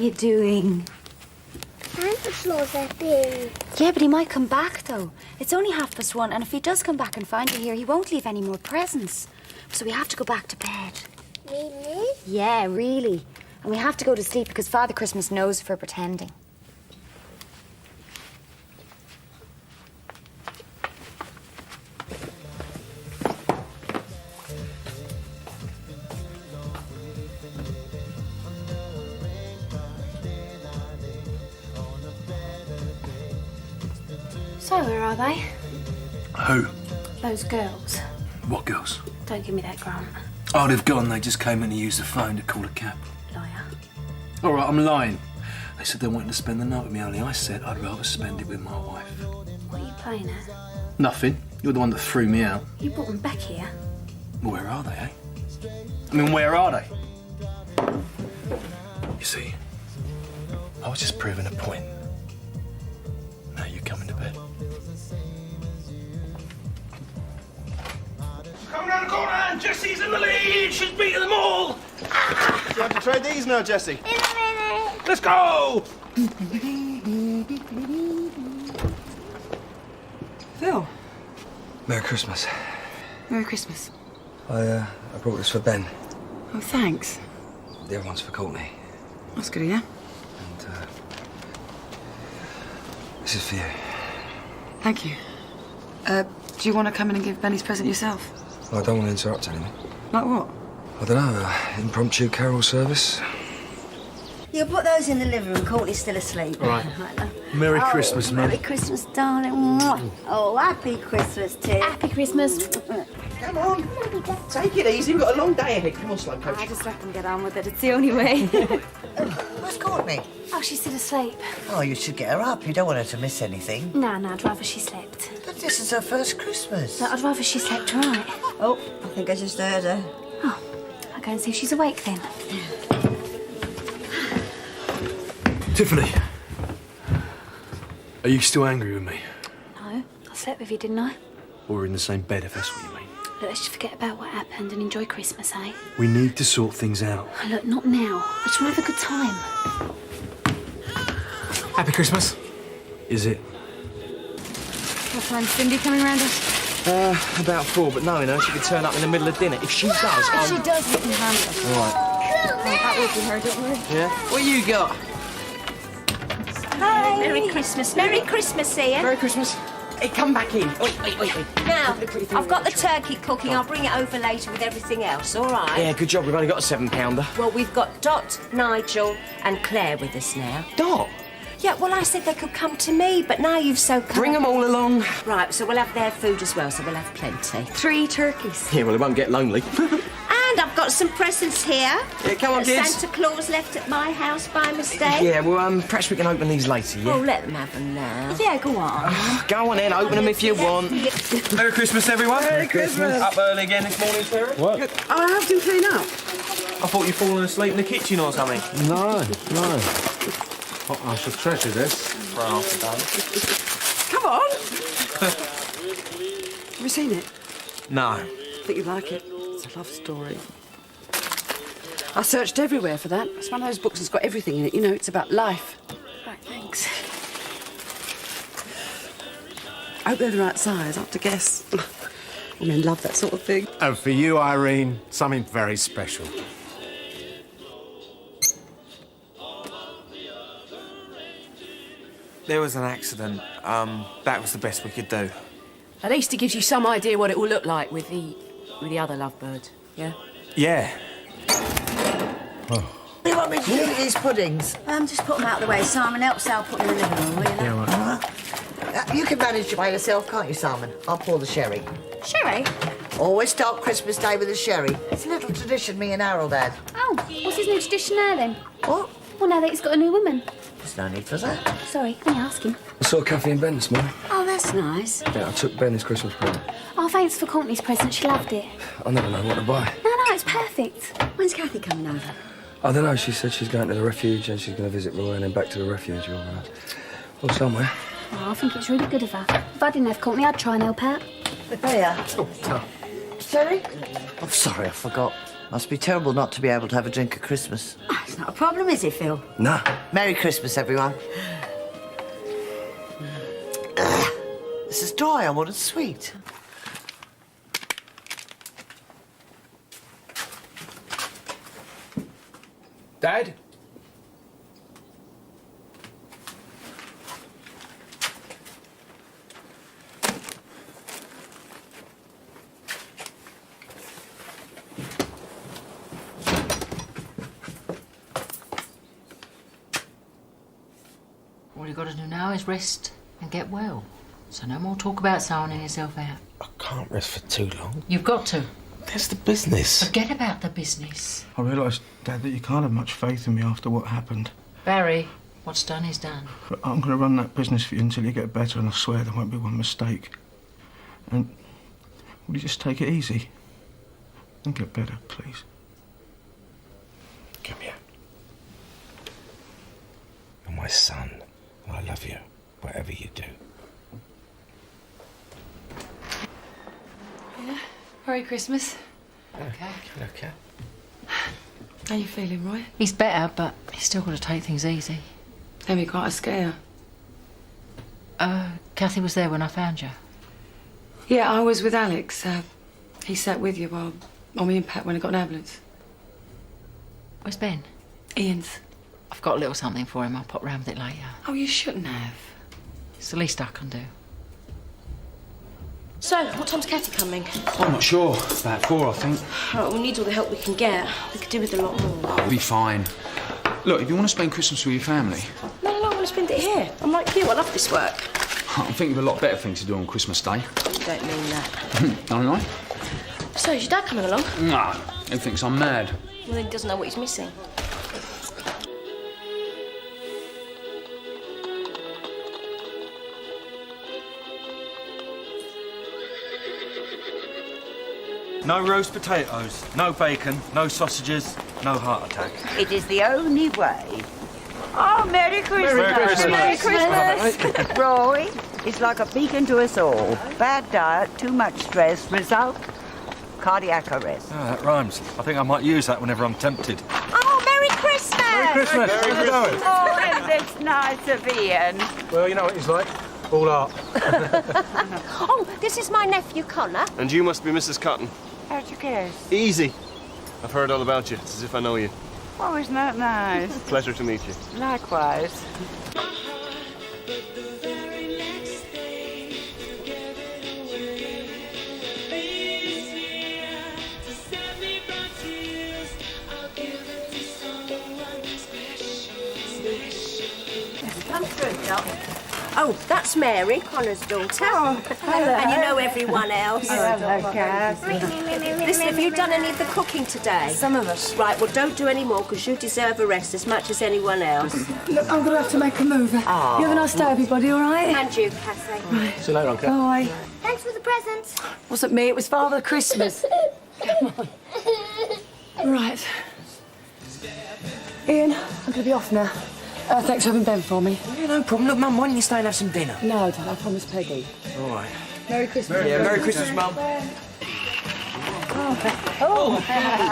you doing? Santa Claus are big. Yeah, but he might come back, though. It's only 1:30, and if he does come back and find you here, he won't leave any more presents. So we have to go back to bed. Really? Yeah, really. And we have to go to sleep because Father Christmas knows if we're pretending. So, where are they? Who? Those girls. What girls? Don't give me that grunt. Oh, they've gone. They just came in to use the phone to call a cab. Liar. All right, I'm lying. They said they wanted to spend the night with me, only I said I'd rather spend it with my wife. What are you playing at? Nothing. You're the one that threw me out. You brought them back here. Well, where are they, eh? I mean, where are they? You see, I was just proving a point. Now you coming to bed. Coming round the corner, and Jessie's in the lead. She's beating them all. You have to trade these now, Jessie. In a minute. Let's go. Phil, Merry Christmas. Merry Christmas. I brought this for Ben. Oh, thanks. The other one's for Courtney. That's good of you. And this is for you. Thank you. Do you want to come in and give Ben his present yourself? I don't want to interrupt anything. Like what? I don't know, impromptu carol service. You'll put those in the living room. Courtney's still asleep. All right. Merry Christmas, Merry mate. Christmas, darling. Mwah. Oh, happy Christmas, Tim. Happy Christmas. Come on. Take it easy. We've got a long day ahead. Come on, slow coach. I just let them get on with it. It's the only way. Where's Courtney? Oh, she's still asleep. Oh, you should get her up. You don't want her to miss anything. No, I'd rather she slept. But this is her first Christmas. No, I'd rather she slept, all right. Oh, I think I just heard her. Oh, I'll go and see if she's awake then. Tiffany, are you still angry with me? No, I slept with you, didn't I? Or we're in the same bed, if that's what you mean? Look, let's just forget about what happened and enjoy Christmas, eh? We need to sort things out. Oh, look, not now. I just want to have a good time. Happy Christmas. Is it? What time's Cindy coming round us? About 4, but knowing her, she could turn up in the middle of dinner. If she does, If she does, we can handle it. All right. Oh, that will be her, don't worry. Yeah? What you got? Hi. Merry Christmas. Merry Christmas, Ian. Merry Christmas. Hey, come back in. Wait. Now, I've got the turkey cooking. I'll bring it over later with everything else, all right? Yeah, good job. We've only got a 7-pounder. Well, we've got Dot, Nigel and Claire with us now. Dot. Yeah, well, I said they could come to me, but now you've so come. Bring them all along. Right, so we'll have their food as well, so we'll have plenty. 3 turkeys. Yeah, well, it won't get lonely. And I've got some presents here. Yeah, come on, that kids. Santa Claus left at my house by mistake. Yeah, well, perhaps we can open these later, yeah? Oh, let them have them now. Yeah, go on. Go on then, open them if you want. Merry Christmas, everyone. Merry Christmas. Up early again this morning, Terry? What? Oh, I have to clean up. I thought you'd fallen asleep in the kitchen or something. No. Oh, I should treasure this. For half a day. Come on. Have you seen it? No. I think you'd like it. It's a love story. I searched everywhere for that. It's one of those books that's got everything in it. You know, it's about life. Right, thanks. I hope they're the right size. I have to guess. Men love that sort of thing. And for you, Irene, something very special. There was an accident. That was the best we could do. At least it gives you some idea what it will look like with the other lovebird, yeah? Yeah. What do you want me to do with these puddings? Just put them out of the way. Simon, help Sal put them in the living room, will you? Yeah, right. You can manage it by yourself, can't you, Simon? I'll pour the sherry. Sherry? Always start Christmas Day with a sherry. It's a little tradition me and Harold had. Oh, what's his new tradition now, then? What? Well, now that he's got a new woman. There's no need for that. Sorry, let me ask him. I saw Kathy and Ben this morning. Oh, that's nice. Yeah, I took Ben his Christmas present. Oh, thanks for Courtney's present. She loved it. I never know what to buy. No, it's perfect. When's Kathy coming over? I don't know, she said she's going to the refuge and she's going to visit Roy and then back to the refuge or somewhere. Oh, I think it's really good of her. If I didn't have Courtney, I'd try and help out. There. Oh, Sherry? I'm sorry, I forgot. Must be terrible not to be able to have a drink at Christmas. Oh, it's not a problem, is it, Phil? Nah. Merry Christmas, everyone. This is dry. I wanted sweet. Dad? All you've got to do now is rest and get well. So no more talk about signing yourself out. I can't rest for too long. You've got to. There's the business. Forget about the business. I realised, Dad, that you can't have much faith in me after what happened. Barry, what's done is done. But I'm going to run that business for you until you get better, and I swear there won't be one mistake. And will you just take it easy and get better, please? Come here. You're my son. I love you, whatever you do. Yeah. Merry Christmas. Okay. How you feeling, Roy? He's better, but he's still got to take things easy. Gave me quite a scare. Kathy was there when I found you. Yeah, I was with Alex. He sat with you while me and Pat went and got an ambulance. Where's Ben? Ian's. I've got a little something for him. I'll pop round with it later. Oh, you shouldn't have. It's the least I can do. So, what time's Katty coming? I'm not sure. About 4, I think. Oh, we need all the help we can get. We could do with a lot more. We'll be fine. Look, if you want to spend Christmas with your family... No, I want to spend it here. I'm like you, I love this work. I'm thinking of a lot better things to do on Christmas Day. You don't mean that. Don't I? So, is your dad coming along? No, he thinks I'm mad. Well, then he doesn't know what he's missing. No roast potatoes, no bacon, no sausages, no heart attack. It is the only way. Oh, Merry Christmas! Merry Christmas! Roy, it's like a beacon to us all. Bad diet, too much stress, result, cardiac arrest. Oh, that rhymes. I think I might use that whenever I'm tempted. Oh, Merry Christmas! Merry Christmas! How's it going? Oh, isn't this nice of Ian? Well, you know what he's like. All art. Oh, this is my nephew, Connor. And you must be Mrs. Cotton. How'd you guess? Easy. I've heard all about you. It's as if I know you. Oh, isn't that nice? Pleasure to meet you. Likewise. Come through, Doc. Oh, that's Mary, Connor's daughter. Oh, hello. And you know everyone else. Hello, Kath. Listen, have you done any of the cooking today? Some of us. Right, well, don't do any more, because you deserve a rest as much as anyone else. Look, I'm going to have to make a move. You have a nice day, everybody, all right? And you, Kathy. See you later, Uncle. Bye. Thanks for the presents. Wasn't me, it was Father Christmas. Come on. Right. Ian, I'm going to be off now. Thanks for having Ben for me. Yeah, no problem. Look, Mum, why don't you stay and have some dinner? No, Dad, I promised Peggy. All right. Merry Christmas. Merry Christmas, Mum.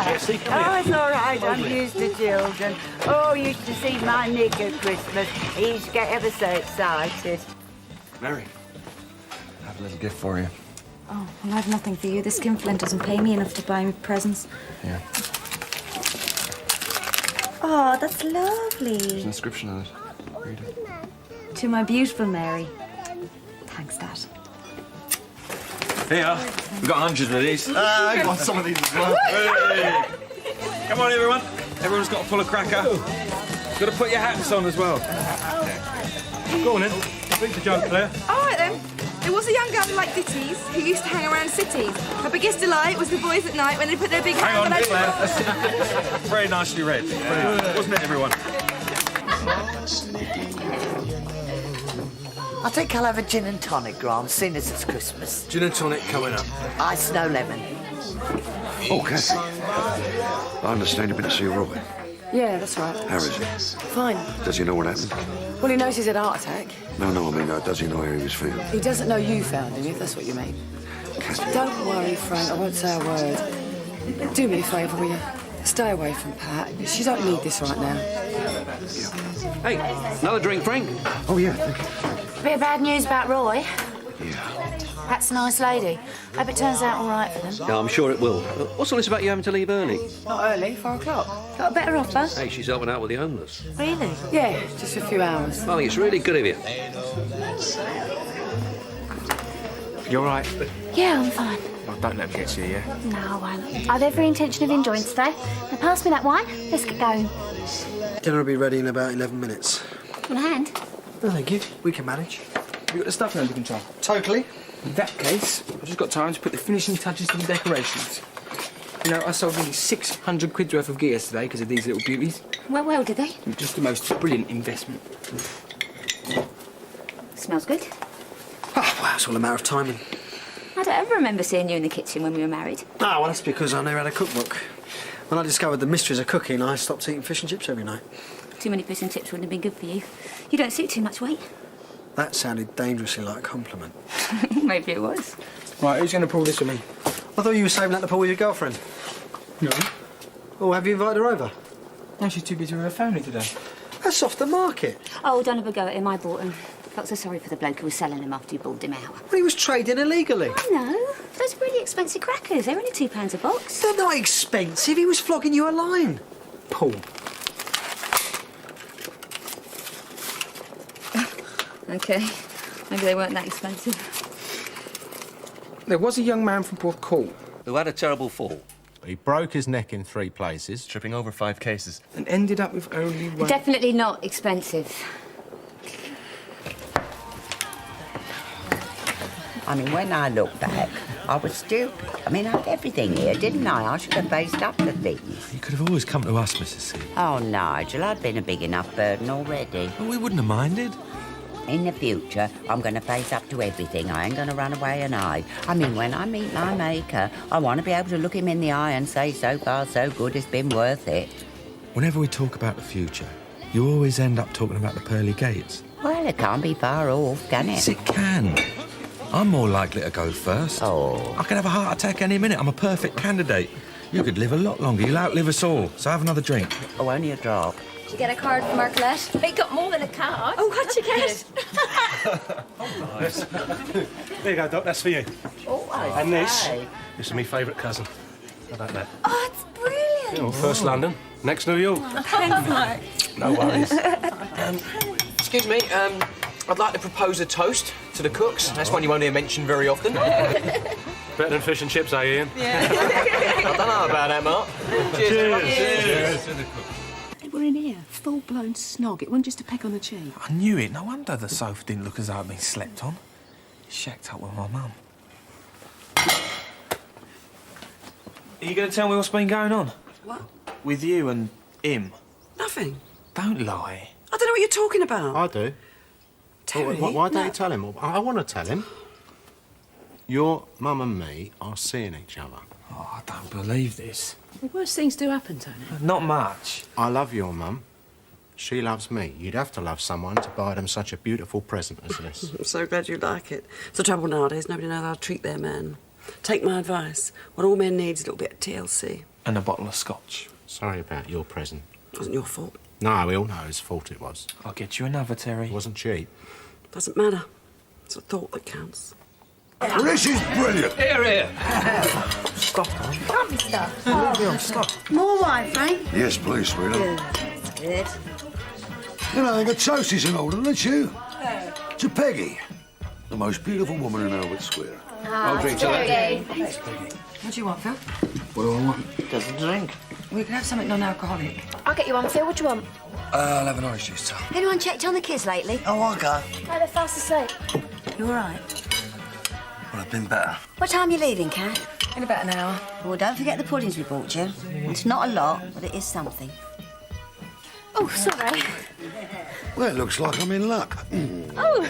Jessie, oh, it's all right. I'm used to children. Oh, used to see my Nick at Christmas. He used to get ever so excited. Mary, I have a little gift for you. Oh, well, I've nothing for you. This skinflint doesn't pay me enough to buy me presents. Yeah. Oh, that's lovely. There's an inscription on it. Read it. To my beautiful Mary. Thanks, Dad. Here, we've got hundreds of these. I want some of these as well. Hey. Come on, everyone. Everyone's got to pull a cracker. You've got to put your hats on as well. Go on then. Speak to Joe, Claire. All right, then. There was a young girl like ditties who used to hang around cities. Her biggest delight was the boys at night when they put their big Hang hands on, on Claire. her... Very nicely read. Wasn't it, everyone? I think I'll have a gin and tonic, Grant, seeing as it's Christmas. Gin and tonic coming up. Ice, no lemon. Oh, Kathy. I understand you've been to see Roy. Yeah, that's right. How is he? Fine. Does he know what happened? Well, he knows he's had a heart attack. No, I mean, does he know how he was feeling? He doesn't know you found him, if that's what you mean. Kathy. Don't worry, Frank. I won't say a word. Do me a favour, will you? Stay away from Pat. She don't need this right now. Hey, another drink, Frank? Oh, yeah, thank you. Bit of bad news about Roy. Yeah. Pat's a nice lady. Hope it turns out all right for them. Yeah, I'm sure it will. What's all this about you having to leave early? Not early, 4 o'clock. Got a better offer? Hey, she's helping out with the homeless. Really? Yeah, just a few hours. I think it's really good of you. You all right? Yeah, I'm fine. Oh, don't let me get to you, yeah? No, I won't. I've every intention of enjoying today. Now pass me that wine. Let's get going. Dinner will be ready in about 11 minutes. On hand? No, thank you. We can manage. You got the stuff under control? Totally. In that case, I've just got time to put the finishing touches to the decorations. You know, I sold nearly 600 quid's worth of gear yesterday because of these little beauties. Well, did they? Just the most brilliant investment. Smells good. Oh, well, it's all a matter of timing. I don't ever remember seeing you in the kitchen when we were married. Ah, well, that's because I never had a cookbook. When I discovered the mysteries of cooking, I stopped eating fish and chips every night. Too many fish and chips wouldn't have been good for you. You don't suit too much weight. That sounded dangerously like a compliment. Maybe it was. Right, who's going to pull this with me? I thought you were saving that to pull with your girlfriend. No. Oh, have you invited her over? No, she's too busy with her family today. That's off the market. Oh, don't have a go at him. I bought him. Felt so sorry for the bloke who was selling him after you balled him out. Well, he was trading illegally. I know. Those are really expensive crackers. They're only £2 a box. They're not expensive. He was flogging you a line. Paul. OK. Maybe they weren't that expensive. There was a young man from Port Court Who had a terrible fall. He broke his neck in 3 places. Tripping over 5 cases. and ended up with only one... Definitely not expensive. I mean, when I look back, I was stupid. I mean, I had everything here, didn't I? I should have faced up to things. You could have always come to us, Mrs. C. Oh, Nigel, I'd been a big enough burden already. Well, we wouldn't have minded. In the future, I'm going to face up to everything. I ain't going to run away and hide. I mean, when I meet my maker, I want to be able to look him in the eye and say, so far, so good, it's been worth it. Whenever we talk about the future, you always end up talking about the pearly gates. Well, it can't be far off, can it? Yes, it can. I'm more likely to go first. Oh. I could have a heart attack any minute. I'm a perfect candidate. You could live a lot longer. You'll outlive us all. So have another drink. Oh, only a drop. Did you get a card from Arcolette? They got more than a card. Oh, what'd you get? Nice. There you go, Doc. That's for you. Oh, I And this say. is my favourite cousin. How about that? Oh, it's brilliant. Well, first London, next New York. Thanks, Mark. No worries. Excuse me, I'd like to propose a toast to the cooks. That's one you won't hear mentioned very often. Better than fish and chips, eh, Ian? I don't know about that, Mark. Cheers. Cheers. They were in here, full-blown snog. It wasn't just a peck on the cheek. I knew it. No wonder the sofa didn't look as though it'd been slept on. Shacked up with my mum. Are you going to tell me what's been going on? What? With you and him? Nothing. Don't lie. I don't know what you're talking about. I do. Terry? Why don't No. you tell him? I want to tell him. Your mum and me are seeing each other. Oh, I don't believe this. The worst things do happen, Tony. Not much. I love your mum. She loves me. You'd have to love someone to buy them such a beautiful present as this. I'm so glad you like it. It's the trouble nowadays. Nobody knows how to treat their men. Take my advice. What all men need is a little bit of TLC. And a bottle of scotch. Sorry about your present. It wasn't your fault. No, we all know whose fault it was. I'll get you another, Terry. It wasn't cheap. Doesn't matter. It's a thought that counts. Well, this is brilliant. Here, here. Stop, Can't be stuff. Stop. More wine, Frank. Yes, please, sweetheart. Good. You know, the toast is in order, don't you? To Peggy, the most beautiful woman in Albert Square. I'll drink to that. What do you want, Phil? What do I want? Doesn't drink. We can have something non-alcoholic. I'll get you one, Phil. What do you want? I'll have an orange juice, Tom. Anyone checked on the kids lately? Oh, I go. No, they're fast asleep. You all right? Well, I've been better. What time are you leaving, Kat? In about an hour. Well, don't forget the puddings we bought you. It's not a lot, but it is something. Oh, sorry. Well, it looks like I'm in luck. Oh!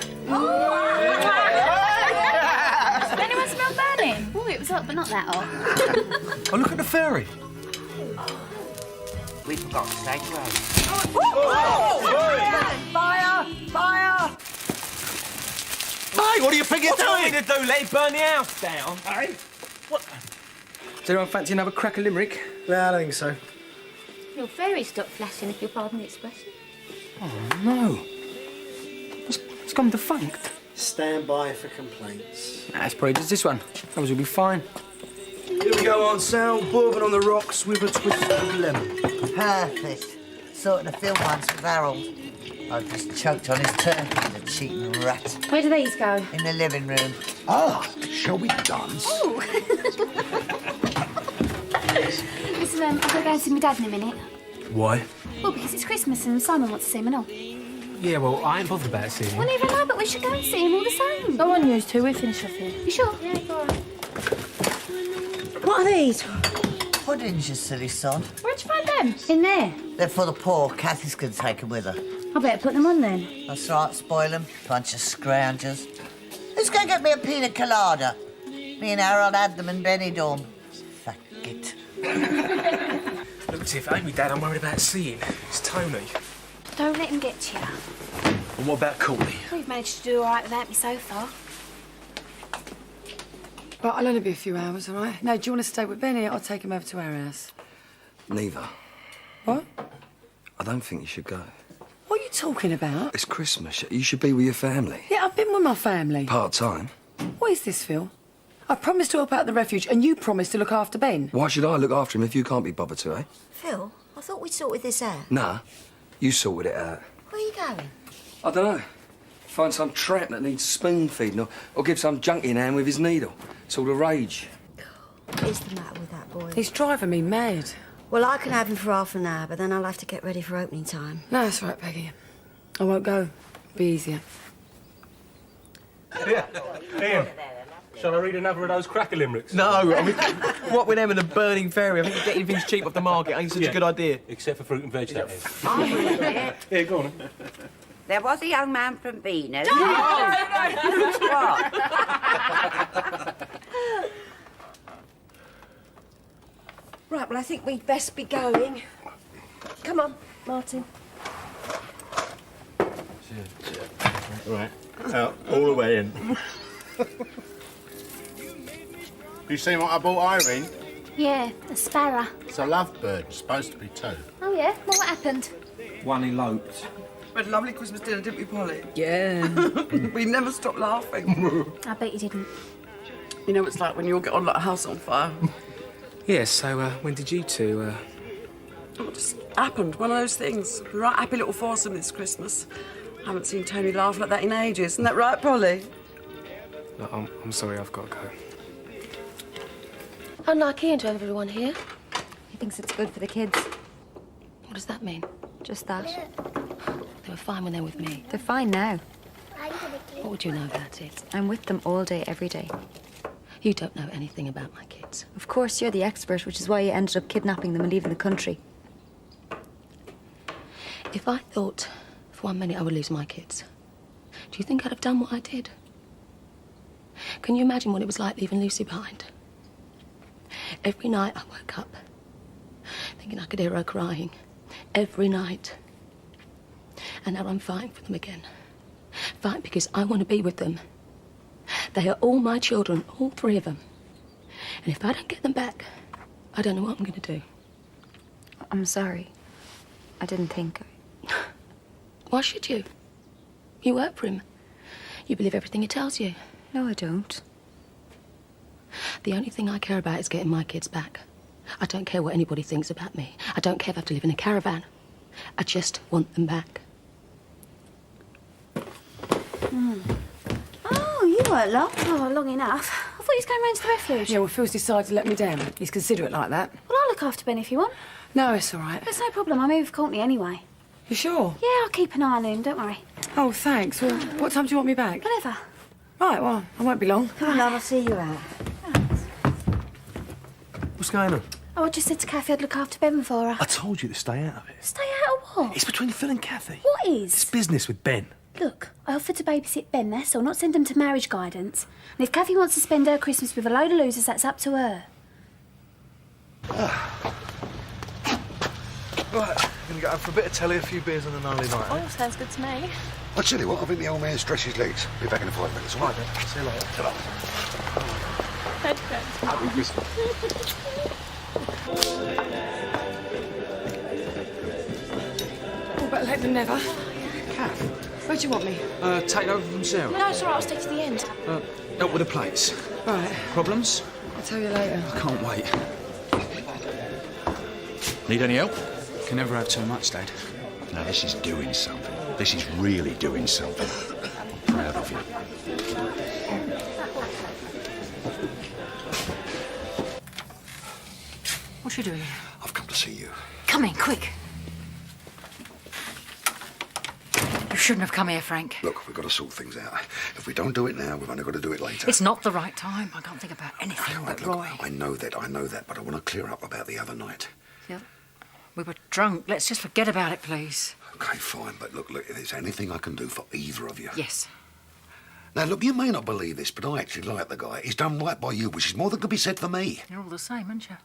Did anyone smell burning? Oh, it was hot, but not that hot. Oh, look at the ferry. We forgot to say grace. Fire! Fire! Hey, what do you think you're doing? To do? Let it burn the house down. Hey? What? Does anyone fancy another cracker limerick? Yeah, I don't think so. Your fairy stopped flashing, if you'll pardon the expression. Oh, no. It's gone defunct. Stand by for complaints. That's probably just this one. Others will be fine. Here we go on sale, bourbon on the rocks with a twist of lemon. Perfect. Sorting a film once with Harold. I've just choked on his turkey, the cheating rat. Where do these go? In the living room. Ah, shall we dance? Oh. Listen, I'm going to go and see my dad in a minute. Why? Well, because it's Christmas and Simon wants to see him and all. Yeah, well, I ain't bothered about seeing him. Well, neither am I, but we should go and see him all the same. Go on, you two. We'll finish off here. You sure? Yeah, go on. What are these? Puddings, you silly sod. Where'd you find them? In there. They're for the poor. Kathy's going to take them with her. I better put them on then. That's right, spoil them. Bunch of scroungers. Who's going to get me a pina colada? Me and Harold had them in Benidorm. Fuck it. Look, Tiff, ain't me Dad I'm worried about seeing. It's Tony. Don't let him get to you. And what about Courtney? We've managed to do all right without me so far. Well, I'll only be a few hours, all right? No, do you want to stay with Benny? I'll take him over to our house. Neither. What? I don't think you should go. What are you talking about? It's Christmas. You should be with your family. Yeah, I've been with my family. Part-time. What is this, Phil? I promised to help out the refuge, and you promised to look after Ben. Why should I look after him if you can't be bothered to, eh? Phil, I thought we'd sorted this out. Nah, you sorted it out. Where are you going? I don't know. Find some tramp that needs spoon-feeding or give some junkie in hand with his needle. It's all the rage. What is the matter with that boy? He's driving me mad. Well, I can have him for half an hour, but then I'll have to get ready for opening time. No, that's right, Peggy. I won't go. Be easier. Yeah. Ian, shall I read another of those cracker limericks? No, I mean, what with them and the burning ferry? I think getting things cheap off the market ain't such a good idea. Except for fruit and veg, that is. Yeah, go on. There was a young man from Venus. No! What? Right, well, I think we'd best be going. Come on, Martin. Right. All the way in. You seen what I bought Irene? Yeah, a sparrow. It's a lovebird. It's supposed to be two. Oh, yeah? Well, what happened? One eloped. We had a lovely Christmas dinner, didn't we, Polly? Yeah. We never stopped laughing. I bet you didn't. You know what it's like when you all get on like a house on fire. Yeah, so when did you two, It just happened, one of those things. Right happy little foursome this Christmas. I haven't seen Tony laugh like that in ages. Isn't that right, Polly? Look, I'm sorry, I've got to go. Unlike Ian to have everyone here. He thinks it's good for the kids. What does that mean? Just that. They were fine when they were with me. They're fine now. What would you know about it? I'm with them all day, every day. You don't know anything about my kids. Of course, you're the expert, which is why you ended up kidnapping them and leaving the country. If I thought for 1 minute I would lose my kids, do you think I'd have done what I did? Can you imagine what it was like leaving Lucy behind? Every night I woke up thinking I could hear her crying. Every night. And now I'm fighting for them again. Fighting because I want to be with them. They are all my children, all 3 of them. And if I don't get them back, I don't know what I'm going to do. I'm sorry. I didn't think. Why should you? You work for him. You believe everything he tells you. No, I don't. The only thing I care about is getting my kids back. I don't care what anybody thinks about me. I don't care if I have to live in a caravan. I just want them back. Oh, you weren't long. Oh, long enough. I thought you was going round to the refuge. Yeah, well, Phil's decided to let me down. He's considerate like that. Well, I'll look after Ben if you want. No, it's all right. There's no problem. I'm here with Courtney anyway. You sure? Yeah, I'll keep an eye on him. Don't worry. Oh, thanks. Well, what time do you want me back? Whenever. Right, well, I won't be long. Come on, love, I'll see you out. What's going on? Oh, I just said to Kathy I'd look after Ben for her. I told you to stay out of it. Stay out of what? It's between Phil and Kathy. What is? It's business with Ben. Look, I offered to babysit Ben, that's all, not send him to marriage guidance. And if Kathy wants to spend her Christmas with a load of losers, that's up to her. Right, I'm gonna go out for a bit of telly, a few beers and a gnarly night. Oh, sounds good to me. I tell you what, I think the old man stretched his legs. Be back in 5 minutes, all right? See you later. Ta-ra. Happy Christmas. like them never. Kath, Where do you want me? take over from Sarah. No, it's all right. I'll stay to the end. Help with the plates. Right. Problems? I'll tell you later. I can't wait. Need any help? Can never have too much, Dad. No, this is doing something. This is really doing something. I'm proud of you. What you doing? I've come to see you. Come in, quick. You shouldn't have come here, Frank. Look, we've got to sort things out. If we don't do it now, we've only got to do it later. It's not the right time. I can't think about anything but Look, Roy. I know that, but I want to clear up about the other night. Yep. We were drunk. Let's just forget about it, please. Okay, fine, but look, if there's anything I can do for either of you... Yes. Now, look, you may not believe this, but I actually like the guy. He's done right by you, which is more than could be said for me. You're all the same, aren't you?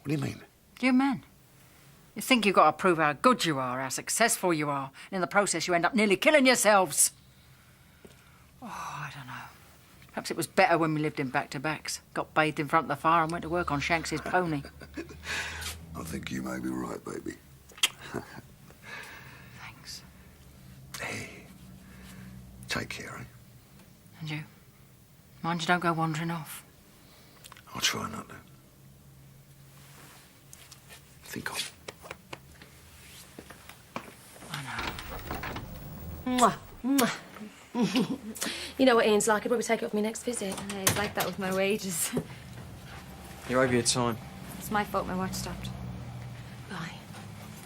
What do you mean? You're men. You think you've got to prove how good you are, how successful you are, and in the process you end up nearly killing yourselves. Oh, I don't know. Perhaps it was better when we lived in back-to-backs, got bathed in front of the fire and went to work on Shanks's pony. I think you may be right, baby. Thanks. Hey, take care, eh? And you? Mind you don't go wandering off. I'll try not to. Think of. Mwah. Mwah. You know what Ian's like. He'd probably take it off my next visit. Yeah, he's like that with my wages. You're over your time. It's my fault my watch stopped. Bye.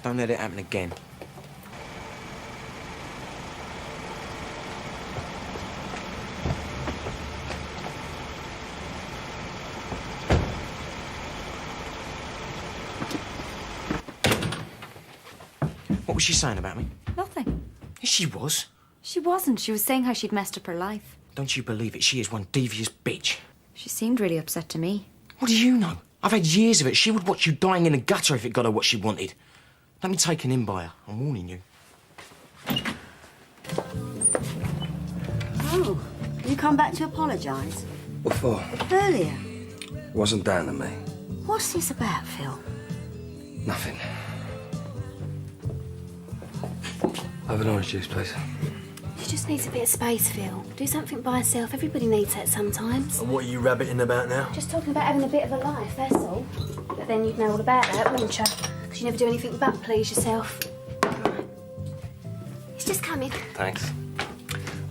Don't let it happen again. What was she saying about me? Nothing. Yes, she was. She wasn't. She was saying how she'd messed up her life. Don't you believe it? She is one devious bitch. She seemed really upset to me. What do you know? I've had years of it. She would watch you dying in a gutter if it got her what she wanted. Let me taken in by her. I'm warning you. Oh, you come back to apologise? What for? Earlier. Wasn't down to me. What's this about, Phil? Nothing. Have an orange juice, please. She just needs a bit of space, Phil. Do something by herself. Everybody needs that sometimes. And what are you rabbiting about now? Just talking about having a bit of a life, that's all. But then you'd know all about that, wouldn't you? Because you never do anything but please yourself. Right. It's just coming. Thanks.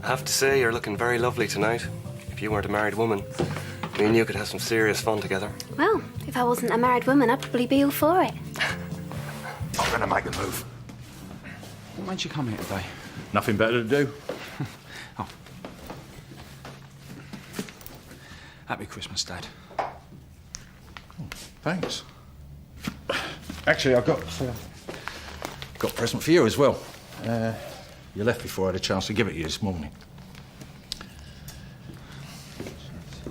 I have to say, you're looking very lovely tonight. If you weren't a married woman, me and you could have some serious fun together. Well, if I wasn't a married woman, I'd probably be all for it. I'm going to make a move. What made you come here today? Nothing better to do. Oh. Happy Christmas, Dad. Oh, thanks. Actually, I've got a present for you as well. You left before I had a chance to give it to you this morning.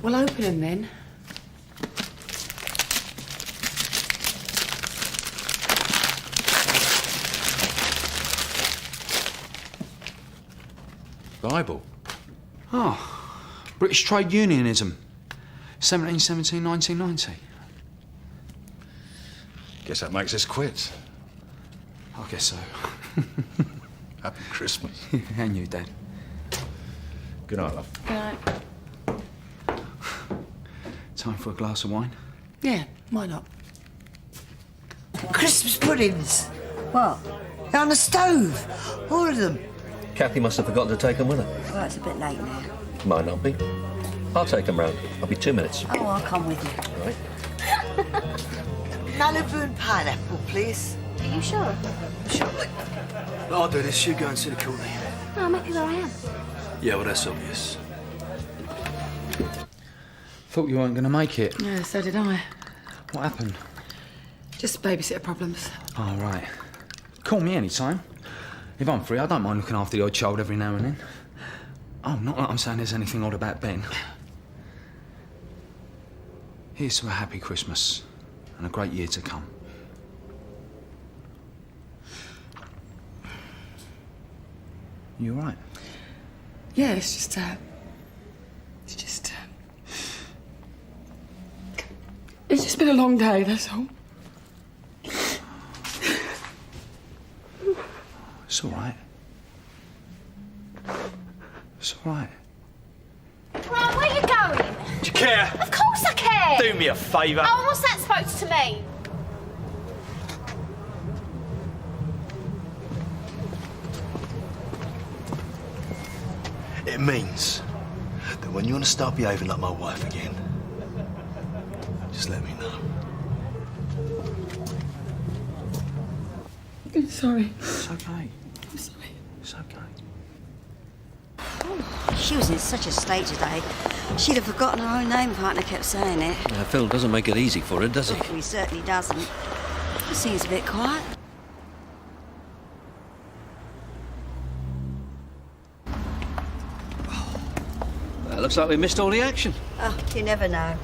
Well, open him then. Bible. Oh, British Trade Unionism. 1717, 1990. Guess that makes us quits. I guess so. Happy Christmas. And you, Dad. Good night, love. Good night. Time for a glass of wine? Yeah, why not? Christmas puddings. What? They're on the stove. All of them. Kathy must have forgotten to take them with her. Well, it's a bit late now. Might not be. I'll take them round. I'll be 2 minutes. Oh, I'll come with you. All right. Malibu and pineapple, please. Are you sure? Sure. I'll do this. You go and see the Courtney. No, I'm happy where I am. Yeah, well, that's obvious. Thought you weren't going to make it. Yeah, so did I. What happened? Just babysitter problems. Oh, right. Call me anytime. If I'm free, I don't mind looking after the odd child every now and then. Oh, not that I'm saying there's anything odd about Ben. Here's to a happy Christmas and a great year to come. You all right? Yeah, it's just It's just been a long day, that's all. It's all right. It's all right. Right, where are you going? Do you care? Of course I care! Do me a favour. Oh, and what's that supposed to mean? It means that when you want to start behaving like my wife again, just let me know. I'm sorry. It's okay. I'm sorry. It's okay. She was in such a state today. She'd have forgotten her own name if Partner kept saying it. Phil doesn't make it easy for her, does he? He certainly doesn't. He seems a bit quiet. Looks like we missed all the action. Oh, you never know.